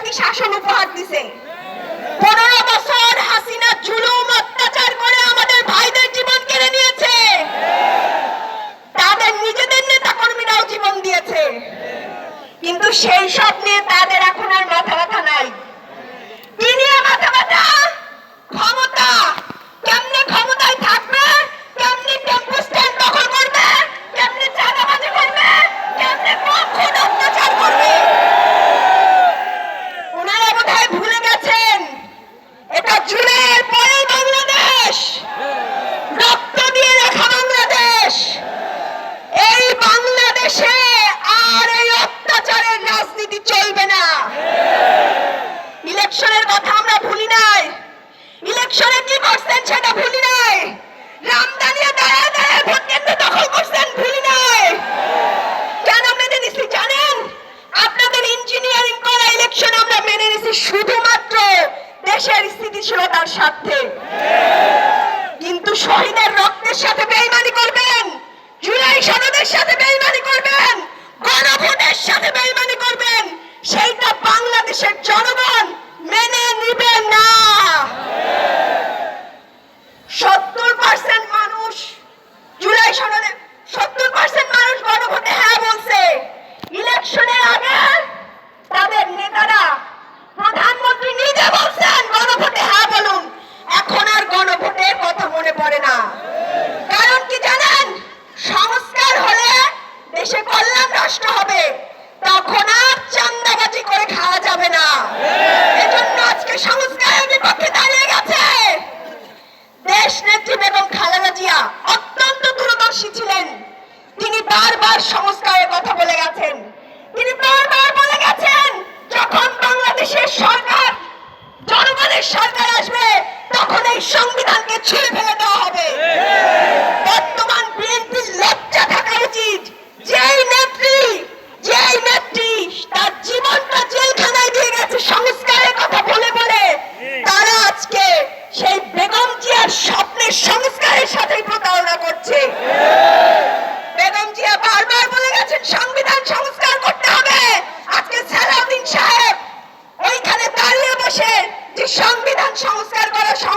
বৈরাগী শাসন উপহার দিছে। 15 বছর হাসিনা জুলুম অত্যাচার করে আমাদের ভাইদের জীবন কেড়ে নিয়েছে। তাদের নিজেদের নেতা কর্মীরাও জীবন দিয়েছে, কিন্তু সেই সব নিয়ে তাদের এখন আর মাথা ব্যথা নাই। কি নিয়ে মাথা ব্যথা? ক্ষমতা। কেমনে ক্ষমতায় থাকবে, কেমনে টেম্পো স্ট্যান্ড দখল করবে, কেমনে চাঁদাবাজি করবে, কেমনে খুন অত্যাচার করবে। ওনারা বোধহয় ভুলে গেছেন এটা জুলাইয়ের পরের বাংলাদেশ, রক্ত দিয়ে লেখা বাংলাদেশ। এই বাংলাদেশে আর এই অত্যাচারের রাজনীতি চলবে না। ইলেকশনের কথা আমরা ভুলি নাই, ইলেকশনে কি করছেন সেটা ভুলি নাই, রামদানিয়া দাঁড়ায় দাঁড়ায় ভোট কেন্দ্র দখল করছেন ভুলি নাই। কেন মেনে নিছি জানেন? আপনাদের ইঞ্জিনিয়ারিং করা ইলেকশন আমরা মেনে নিছি শুধুমাত্র দেশের স্থিতিশীলতার স্বার্থে। কিন্তু শহীদের রক্তের সাথে বেইমানি করবেন, জুলাই সনদের সাথে বেইমানি করবেন, গণভোটের সাথে বেইমানি করবেন, সেইটা বাংলাদেশের জনগণ মেনে নিবে না। 70% মানুষ জুলাই সনদে 70% মানুষ গণভোটে হ্যাঁ বলছে। ইলেকশনের আগে তাদের নেতারা, প্রধানমন্ত্রী নিজে বলছেন গণভোটে হ্যাঁ বলুন। এখন আর গণভোটের কথা মনে পড়ে না। কারণ কি জানেন? সংস্কার হলে দেশে কল্যাণ রাষ্ট্র হবে, তখন আর চাঁদাবাজি করে খাওয়া যাবে না। এজন্য আজকে সংস্কারের বিপক্ষে দাঁড়িয়ে গেছে। দেশ নেত্রী বেগম খালেদা জিয়া অত্যন্ত দূরদর্শী ছিলেন। তিনি বারবার সংস্কারের কথা বলে গেছেন। তিনি বারবার বলে গেছেন যখন বাংলাদেশের সরকার, জনগণের সরকার আসবে, তখন এই সংবিধানকে ছুঁড়ে ফেলে দেওয়া হবে। বর্তমান বিএনপির লজ্জা থাকা উচিত। যেই নেত্রী তার জীবনটা জেলখানায় দিয়ে গেছে সংস্কারের কথা বলে বলে, তারা আজকে সেই বেগম জিয়ার স্বপ্নের সংস্কারের সাথে প্রতারণা করছে।